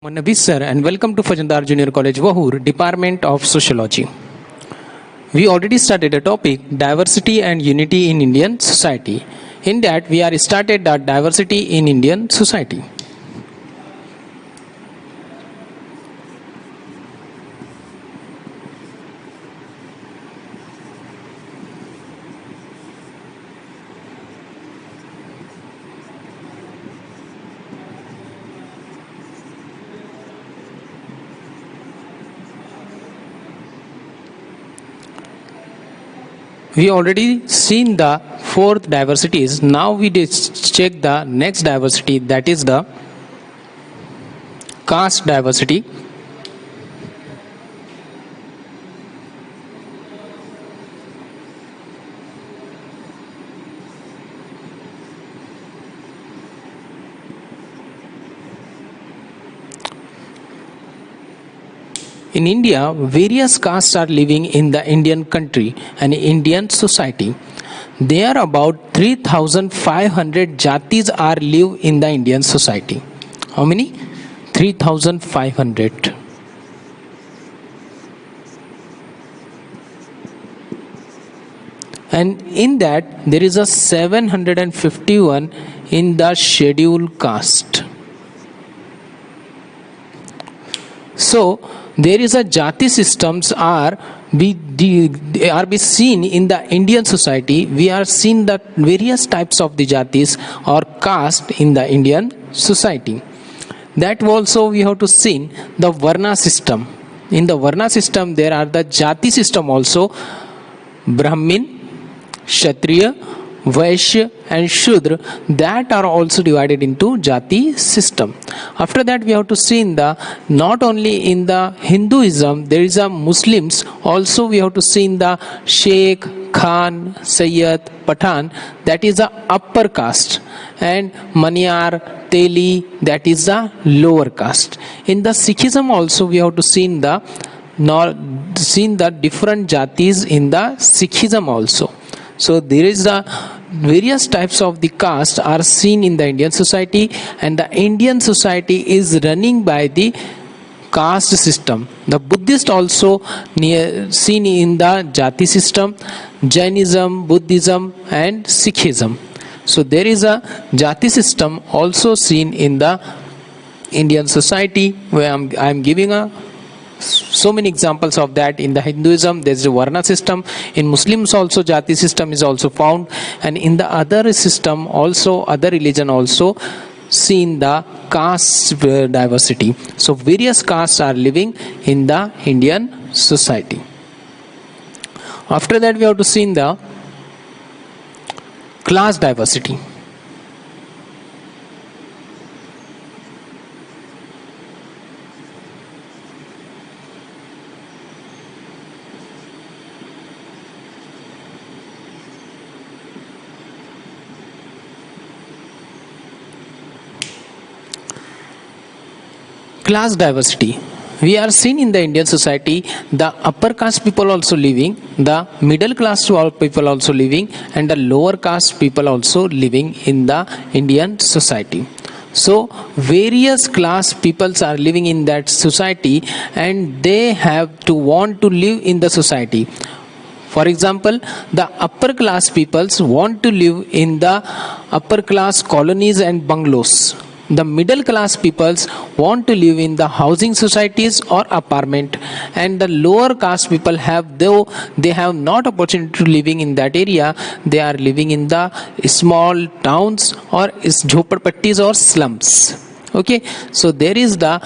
Manavi sir, and welcome to Fajandar Junior College, Vahur, Department of Sociology. We already started a topic, diversity and unity in Indian society. In that, we are started the diversity in Indian society. We already seen the fourth diversities. Now we check the next diversity, that is the caste diversity. In India, various castes are living in the Indian country and Indian society. There are about 3,500 jatis are live in the Indian society. How many? 3,500. And in that there is a 751 in the scheduled caste. So there is a jati systems are be seen in the Indian society. We are seeing the various types of the jatis or caste in the Indian society. That also we have to see the Varna system. In the Varna system there are the jati system also, Brahmin, Kshatriya, Vaishya and Shudra, that are also divided into jati system. After that we have to see in the not only in the Hinduism there is a Muslims, also we have to see in the Sheikh, Khan, Sayyid, Pathan, that is the upper caste, and Maniyar, Teli, that is the lower caste. In the Sikhism also we have to see in the different jatis in the Sikhism also. So there is the various types of the caste are seen in the Indian society, and the Indian society is running by the caste system. The Buddhist also seen in the jati system, Jainism, Buddhism and Sikhism. So there is a jati system also seen in the Indian society, where I am giving so many examples of that. In the Hinduism there is a Varna system, in Muslims also jati system is also found, and in the other system also, other religion also seen the caste diversity. So various castes are living in the Indian society. After that we have to see in the class diversity. Class diversity. We are seen in the Indian society the upper caste people also living, the middle class people also living, and the lower caste people also living in the Indian society. So various class peoples are living in that society, and they have to want to live in the society. For example, the upper class peoples want to live in the upper class colonies and bungalows. The middle class peoples want to live in the housing societies or apartment, and the lower caste people they have not opportunity to living in that area. They are living in the small towns or jhopadpattis or slums. Okay, so there is the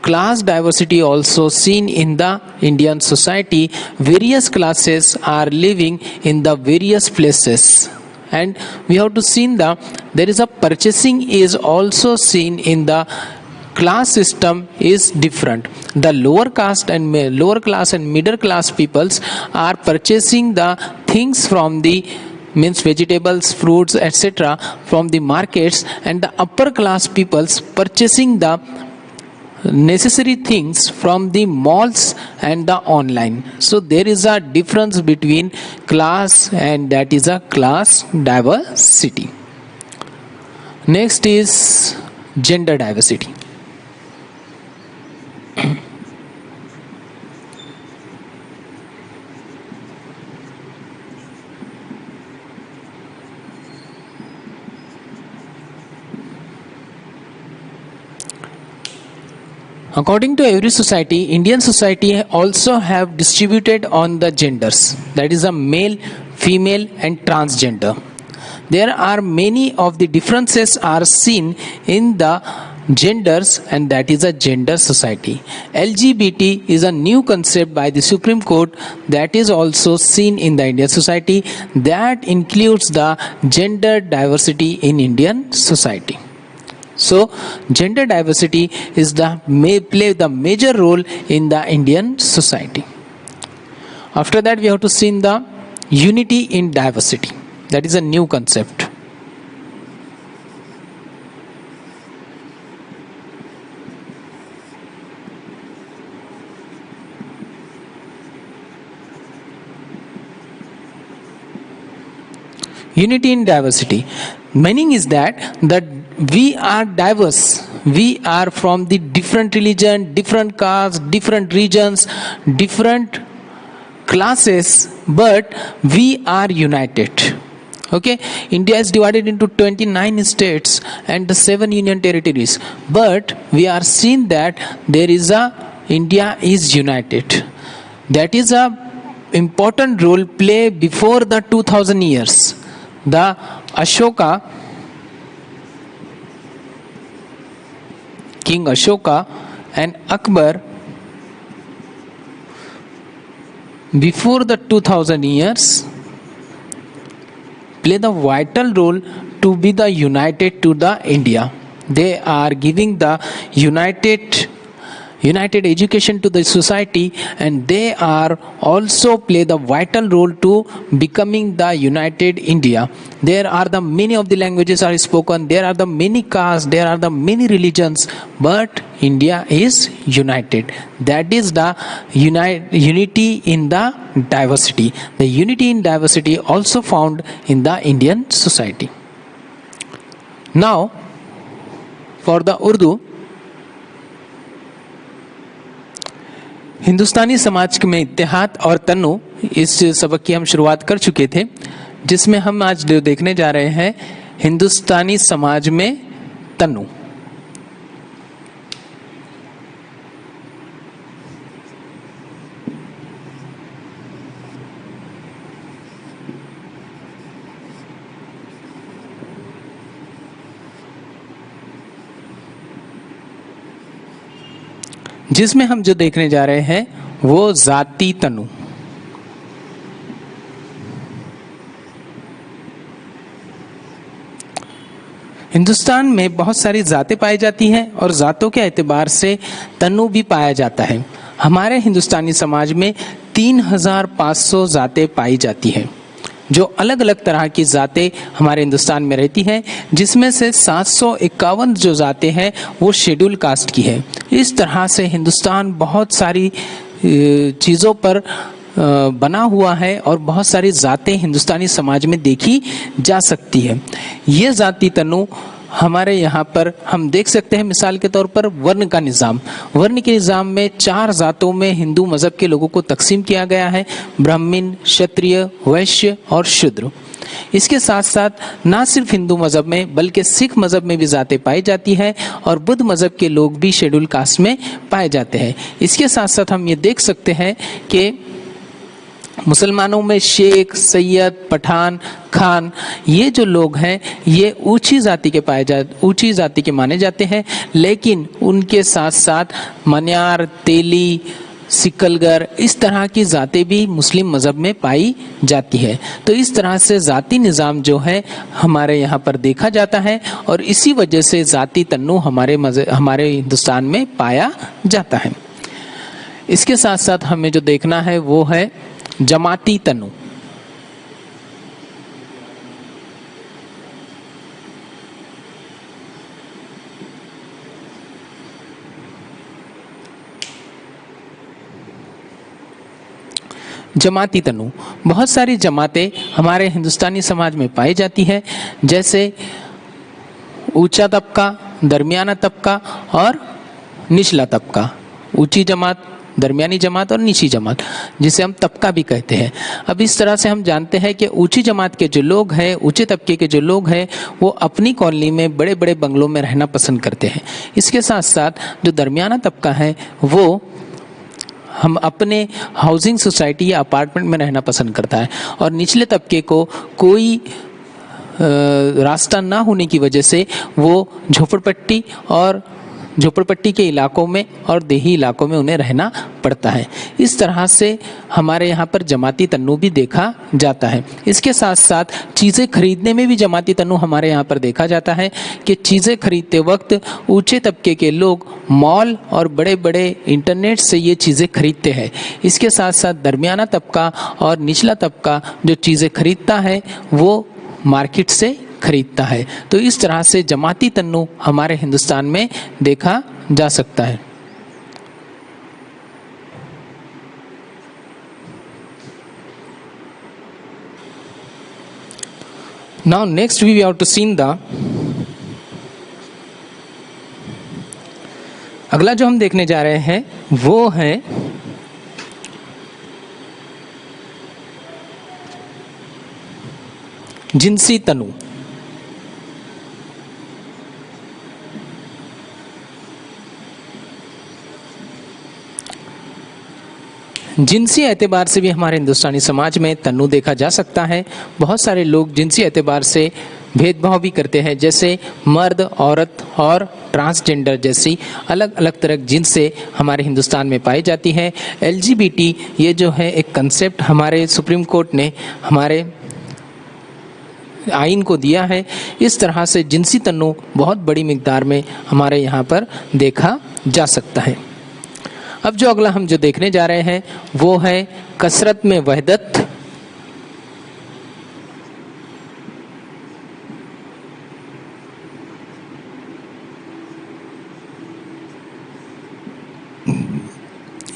class diversity also seen in the Indian society. Various classes are living in the various places. And we have to see there is a purchasing is also seen in the class system is different. The lower caste and lower class and middle class peoples are purchasing the things from the means vegetables, fruits, etc. from the markets, and the upper class peoples purchasing the necessary things from the malls and the online. So there is a difference between class, and that is a class diversity. Next is gender diversity. According to every society, Indian society also have distributed on the genders, that is a male, female and transgender. There are many of the differences are seen in the genders, and that is a gender society. LGBT is a new concept by the Supreme Court that is also seen in the Indian society, that includes the gender diversity in Indian society. So gender diversity is may play the major role in the Indian society. After that, we have to see the unity in diversity. That is a new concept. Unity in diversity. Meaning is that we are diverse. We are from the different religion, different castes, different regions, different classes, but we are united. Okay, India is divided into 29 states and the 7 union territories, but we are seeing that there is India is united. That is a important role play before the 2000 years. The Ashoka, King Ashoka and Akbar, before the 2000 years, play the vital role to be the united to the India. They are giving the united education to the society, and they are also play the vital role to becoming the united India. There are the many of the languages are spoken, there are the many castes, there are the many religions, but India is united. That is the unity in the diversity. The unity in diversity also found in the Indian society. Now for the Urdu, हिंदुस्तानी समाज में इत्तेहाद और तन्नु, इस सबक की हम शुरुआत कर चुके थे, जिसमें हम आज जो देखने जा रहे हैं हिंदुस्तानी समाज में तन्नु। जिसमें हम जो देखने जा रहे हैं वो जाति तनु। हिंदुस्तान में बहुत सारी जातें पाई जाती हैं और जातों के एतबार से तनु भी पाया जाता है। हमारे हिंदुस्तानी समाज में 3500 जातें पाई जाती हैं, जो अलग अलग तरह की जातें हमारे हिंदुस्तान में रहती हैं, जिसमें से 751 जो जातें हैं वो शेड्यूल कास्ट की है। इस तरह से हिंदुस्तान बहुत सारी चीज़ों पर बना हुआ है और बहुत सारी जातें हिंदुस्तानी समाज में देखी जा सकती है। ये जाति तनु हमारे यहाँ पर हम देख सकते हैं, मिसाल के तौर पर वर्ण का निज़ाम। वर्ण के निज़ाम में 4 जातों में हिंदू मज़हब के लोगों को तकसीम किया गया है, ब्राह्मण, क्षत्रिय, वैश्य और शूद्र। इसके साथ साथ ना सिर्फ हिंदू मज़हब में बल्कि सिख मज़हब में भी जातें पाई जाती हैं और बुद्ध मज़हब के लोग भी शेड्यूल कास्ट में पाए जाते हैं। इसके साथ साथ हम ये देख सकते हैं कि मुसलमानों में शेख, सैयद, पठान, खान, ये जो लोग हैं ये ऊंची जाति के माने जाते हैं, लेकिन उनके साथ साथ मन्यार, तेली, सिकलगर, इस तरह की जातें भी मुस्लिम मज़हब में पाई जाती है। तो इस तरह से जाति निज़ाम जो है हमारे यहाँ पर देखा जाता है और इसी वजह से जाति तन्नु हमारे हिंदुस्तान में पाया जाता है। इसके साथ साथ हमें जो देखना है वो है जमाती तनु। जमाती तनु, बहुत सारी जमातें हमारे हिंदुस्तानी समाज में पाई जाती हैं, जैसे ऊंचा तबका, दरमियाना तबका और निचला तबका। ऊंची जमात, दरमियानी जमात और नीची जमात, जिसे हम तबका भी कहते हैं। अब इस तरह से हम जानते हैं कि ऊंची जमात के जो लोग हैं, ऊंचे तबके के जो लोग हैं, वो अपनी कॉलोनी में बड़े बड़े बंगलों में रहना पसंद करते हैं। इसके साथ साथ जो दरमियाना तबका है वो हम अपने हाउसिंग सोसाइटी या अपार्टमेंट में रहना पसंद करता है, और निचले तबके को कोई रास्ता ना होने की वजह से वो झोपड़पट्टी के इलाकों में और देही इलाकों में उन्हें रहना पड़ता है। इस तरह से हमारे यहाँ पर जमाती तन्नु भी देखा जाता है। इसके साथ साथ चीज़ें खरीदने में भी जमाती तन्नु हमारे यहाँ पर देखा जाता है कि चीज़ें खरीदते वक्त ऊंचे तबके के लोग मॉल और बड़े बड़े इंटरनेट से ये चीज़ें खरीदते हैं। इसके साथ साथ दरमियाना तबका और निचला तबका जो चीज़ें खरीदता है वो मार्केट से खरीदता है। तो इस तरह से जमाती तन्नु हमारे हिंदुस्तान में देखा जा सकता है। Now next we have to see the अगला जो हम देखने जा रहे हैं वो है जिनसी तनु। जिनसी एतबार से भी हमारे हिंदुस्तानी समाज में तन्नु देखा जा सकता है। बहुत सारे लोग जिनसी एतबार से भेदभाव भी करते हैं, जैसे मर्द, औरत और ट्रांसजेंडर जैसी अलग अलग तरह जिनसे हमारे हिंदुस्तान में पाई जाती है। LGBT ये जो है एक कंसेप्ट हमारे सुप्रीम कोर्ट ने हमारे आइन को दिया है। इस तरह से जिनसी तन्नु बहुत बड़ी मिकदार में हमारे यहाँ पर देखा जा सकता है। अब जो अगला हम जो देखने जा रहे हैं वो है कसरत में वहदत।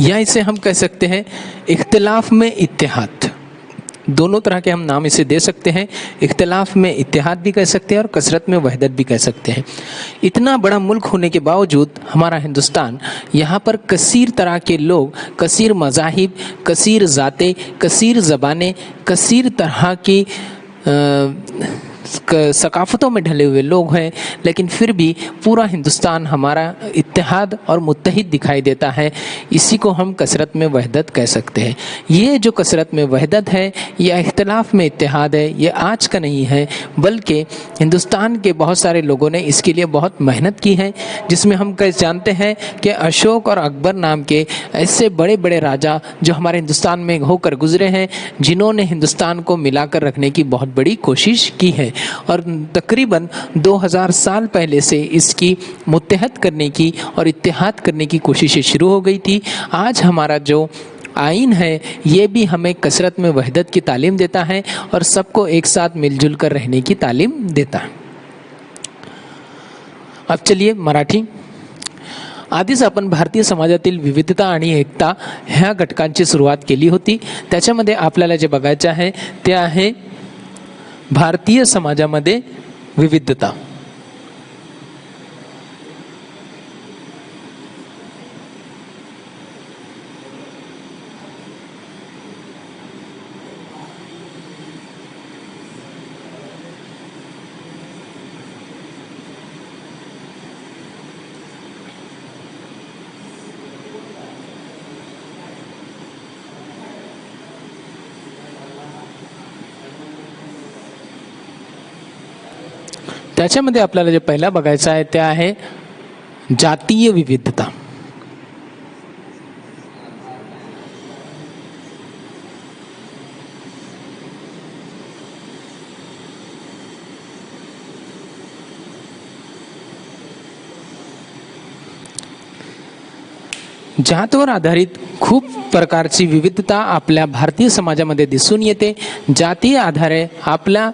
या इसे हम कह सकते हैं इख्तिलाफ में इत्तेहाद। दोनों तरह के हम नाम इसे दे सकते हैं। इख्तिलाफ में इत्तेहाद भी कह सकते हैं और कसरत में वहदत भी कह सकते हैं। इतना बड़ा मुल्क होने के बावजूद हमारा हिंदुस्तान, यहाँ पर कसीर तरह के लोग, कसीर मज़ाहिब, कसीर ज़ातें, कसीर ज़बानें, कसीर तरह की सकाफ़तों में ढले हुए लोग हैं, लेकिन फिर भी पूरा हिंदुस्तान हमारा इत्तेहाद और मुत्तहिद दिखाई देता है। इसी को हम कसरत में वहदत कह सकते हैं। ये जो कसरत में वहदत है या इख्तिलाफ में इत्तेहाद है, ये आज का नहीं है, बल्कि हिंदुस्तान के बहुत सारे लोगों ने इसके लिए बहुत मेहनत की है, जिसमें हम जानते हैं कि अशोक और अकबर नाम के ऐसे बड़े बड़े राजा जो हमारे हिंदुस्तान में होकर गुजरे हैं, जिन्होंने हिंदुस्तान को मिलाकर रखने की बहुत बड़ी कोशिश की है, और तकरीबन 2000 साल पहले से इसकी मुत्तहद करने की और इत्तेहाद करने की कोशिशें शुरू हो गई थी। आज हमारा जो आइन है ये भी हमें कसरत में वहदत की तालीम देता है और सबको एक साथ मिलजुल कर रहने की तालीम देता है। अब चलिए मराठी। आधीच आपण भारतीय समाजातील विविधता आणि एकता ह्या घटकांची सुरुवात केली होती। त्याच्यामध्ये आपल्याला जे बघायचे आहे ते आहे भारतीय समाजामध्ये विविधता। त्याच्यामध्ये आपल्याला जे पहिला बघायचं आहे ते आहे जातीय विविधता। जातीवर आधारित खूप प्रकारची विविधता आपल्या भारतीय समाजामध्ये दिसून येते। जातीय आधारे आपल्या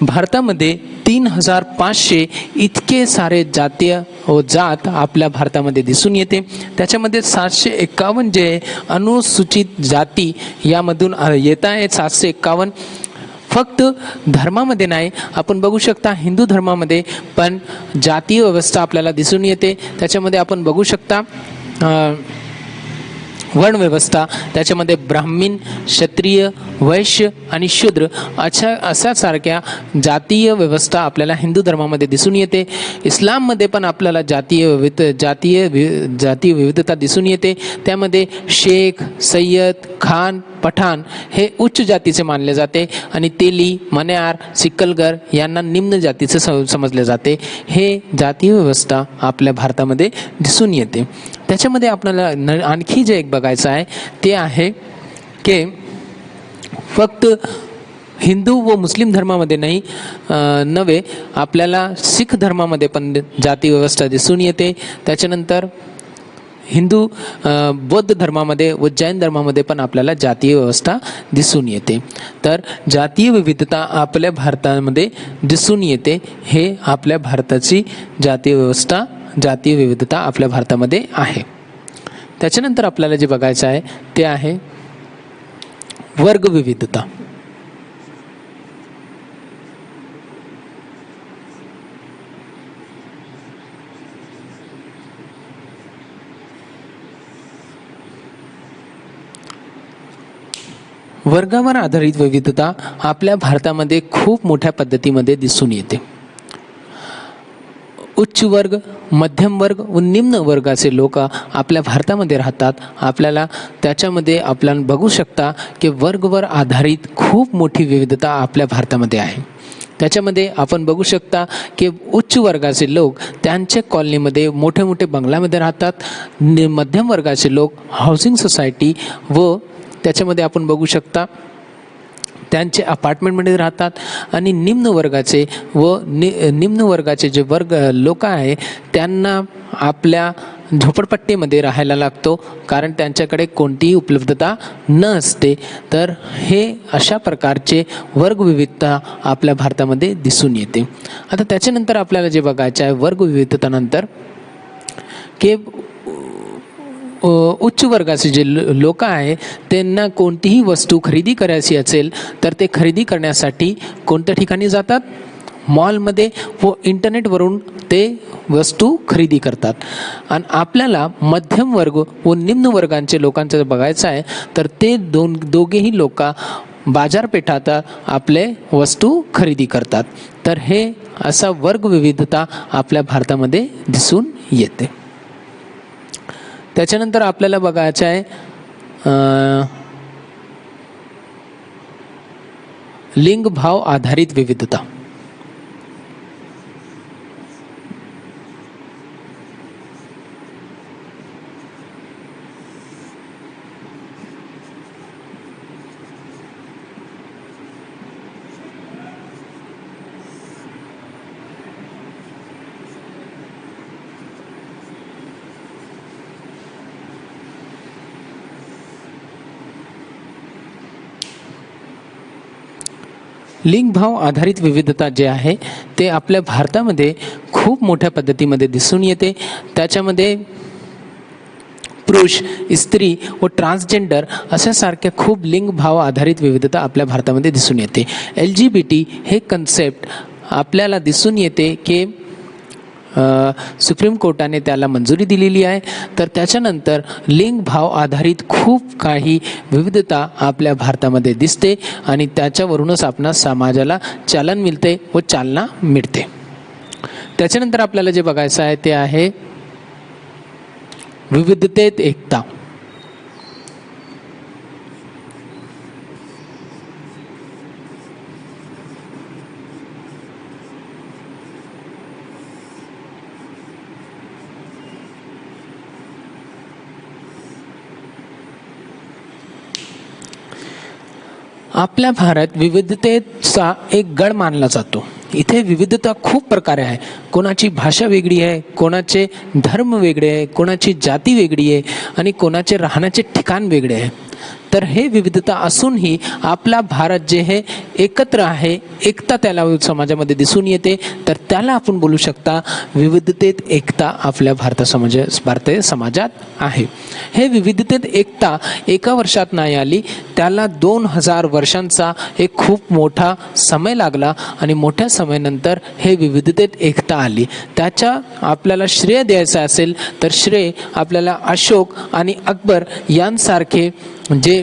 भारतामध्ये 3500 इतके सारे जातीय व जात आपल्या भारतामध्ये दिसून येते। त्याच्यामध्ये 751 जे अनुसूचित जाती यामधून येत आहे। 751 फक्त धर्मामध्ये नाही, आपण बघू शकता हिंदू धर्मामध्ये पण जातीय व्यवस्था आपल्याला दिसून येते। त्याच्यामध्ये आपण बघू शकता वर्णव्यवस्था, त्याच्यामध्ये ब्राह्मण, क्षत्रिय, वैश्य आणि शूद्र अशा सारख्या जातीय व्यवस्था आपल्याला हिंदू धर्मामध्ये दिसून येते. इस्लाममध्ये पण आपल्याला जातीय विविधता दिसून येते. त्यामध्ये शेख, सय्यद, खान, पठाण हे उच्च जातीचे मानले जाते आणि तेली, मन्यार, सिक्कलगर यांना निम्न जातीचे समजले जाते. हे जातीय व्यवस्था आपल्या भारतामध्ये दिसून येते. त्याच्यामध्ये आपल्याला आणखी जे एक बघायचं आहे ते आहे की फक्त हिंदू व मुस्लिम धर्मामध्ये नव्हे, आपल्याला शीख धर्मामध्ये पण जाती व्यवस्था दिसून येते. त्याच्यानंतर बौद्ध धर्मामध्ये व जैन धर्मामध्ये पण आपल्याला जातीय व्यवस्था दिसून येते. तर जातीय विविधता आपल्या भारतामध्ये दिसून येते. हे आपल्या भारताची जातीय विविधता आपल्या भारतामध्ये आहे. त्याच्यानंतर आपल्याला जे बघायचं आहे ते आहे वर्ग विविधता. वर्गावर आधारित विविधता आपल्या भारतामध्ये खूप मोठ्या पद्धतीमध्ये दिसून येते. उच्च वर्ग, मध्यम वर्ग व निम्न वर्गाचे लोक आपल्या भारतामध्ये राहतात. आपल्याला त्याच्यामध्ये आपल्याला बघू शकता की वर्गवर आधारित खूप मोठी विविधता आपल्या भारतामध्ये आहे. त्याच्यामध्ये आपण बघू शकता की उच्च वर्गाचे लोक त्यांच्या कॉलनीमध्ये मोठे मोठे बंगल्यामध्ये राहतात. मध्यम वर्गाचे लोक हाऊसिंग सोसायटी व त्याच्यामध्ये आपण बघू शकता त्यांचे अपार्टमेंटमध्ये राहतात. आणि निम्न वर्गाचे जे लोक आहे त्यांना आपल्या झोपडपट्टीमध्ये राहायला लागतो, कारण त्यांच्याकडे कोणतीही उपलब्धता नसते. तर हे अशा प्रकारचे वर्गविविधता आपल्या भारतामध्ये दिसून येते. आता त्याच्यानंतर आपल्याला जे बघायचं आहे वर्गविविधतेनंतर की उच्च वर्गाचे जे लोक आहे त्यांना कोणतीही वस्तू खरेदी करायची असेल तर ते खरेदी करण्यासाठी कोणत्या ठिकाणी जातात? मॉलमध्ये व इंटरनेटवरून ते वस्तू खरेदी करतात. आणि आपल्याला मध्यम वर्ग व निम्न वर्गांचे लोकांचं बघायचं आहे तर ते दोघेही लोक बाजारपेठात आपले वस्तू खरेदी करतात. तर हे असा वर्गविविधता आपल्या भारतामध्ये दिसून येते. त्याच्यानंतर आपल्याला बघायचं आहे लिंग भाव आधारित विविधता. लिंगभाव आधारित विविधता जे आहे ते आपल्या भारतामध्ये खूप मोठ्या पद्धतीमध्ये दिसून येते. त्याच्यामध्ये पुरुष, स्त्री व ट्रान्सजेंडर अशासारख्या खूप लिंगभाव आधारित विविधता आपल्या भारतामध्ये दिसून येते. LGBT हे कन्सेप्ट आपल्याला दिसून येते की सुप्रीम कोर्टाने त्याला मंजुरी दिलेली आहे. तर त्याच्यानंतर लिंगभाव आधारित खूप काही विविधता आपल्या भारतामध्ये दिसते आणि त्याच्यावरूनच आपणास समाजाला चालन मिळते व चालना मिळते. त्याच्यानंतर आपल्याला जे बघायचं आहे ते आहे विविधतेत एकता. आपल्या भारत विविधतेचा एक गड मानला जातो. इथे विविधता खूप प्रकारे आहे. कोणाची भाषा वेगळी आहे, कोणाचे धर्म वेगळे आहे, कोणाची जाती वेगळी आहे आणि कोणाचे राहण्याचे ठिकाण वेगळे आहे. तर हे विविधता असूनही आपला भारत जे हे एकत्र आहे, एकता त्याला समाजामध्ये दिसून येते, तर त्याला आपण बोलू शकता विविधतेत एकता आपल्या भारतीय समाजात आहे. हे विविधतेत एकता एका वर्षात नाही आली, त्याला 2000 वर्षांचा एक खूप मोठा समय लागला आणि मोठ्या समयानंतर हे विविधतेत एकता आली. त्याच्या आपल्याला श्रेय द्यायचं असेल तर श्रेय आपल्याला अशोक आणि अकबर यांसारखे जे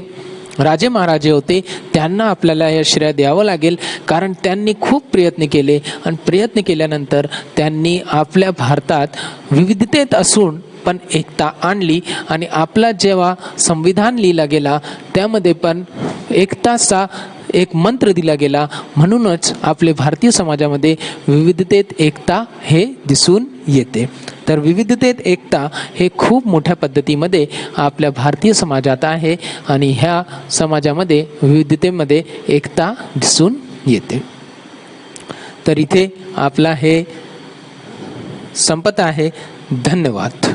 राजे महाराजे होते त्यांना आपल्याला हे श्रेय द्यावं लागेल, कारण त्यांनी खूप प्रयत्न केले आणि प्रयत्न केल्यानंतर त्यांनी आपल्या भारतात विविधतेत असून पण एकता आणली आणि आपला जेव्हा संविधान लिहिला गेला त्यामध्ये पण एकताचा एक मंत्र दिला गेला. म्हणूनच आपले भारतीय समाजामध्ये विविधतेत एकता हे दिसून येते. तर विविधतेत एकता हे खूप मोठ्या पद्धतीमध्ये आपल्या भारतीय समाजात आहे आणि ह्या समाजामध्ये विविधतेमध्ये एकता दिसून येते. तर इथे आपला हे संपत आहे. धन्यवाद.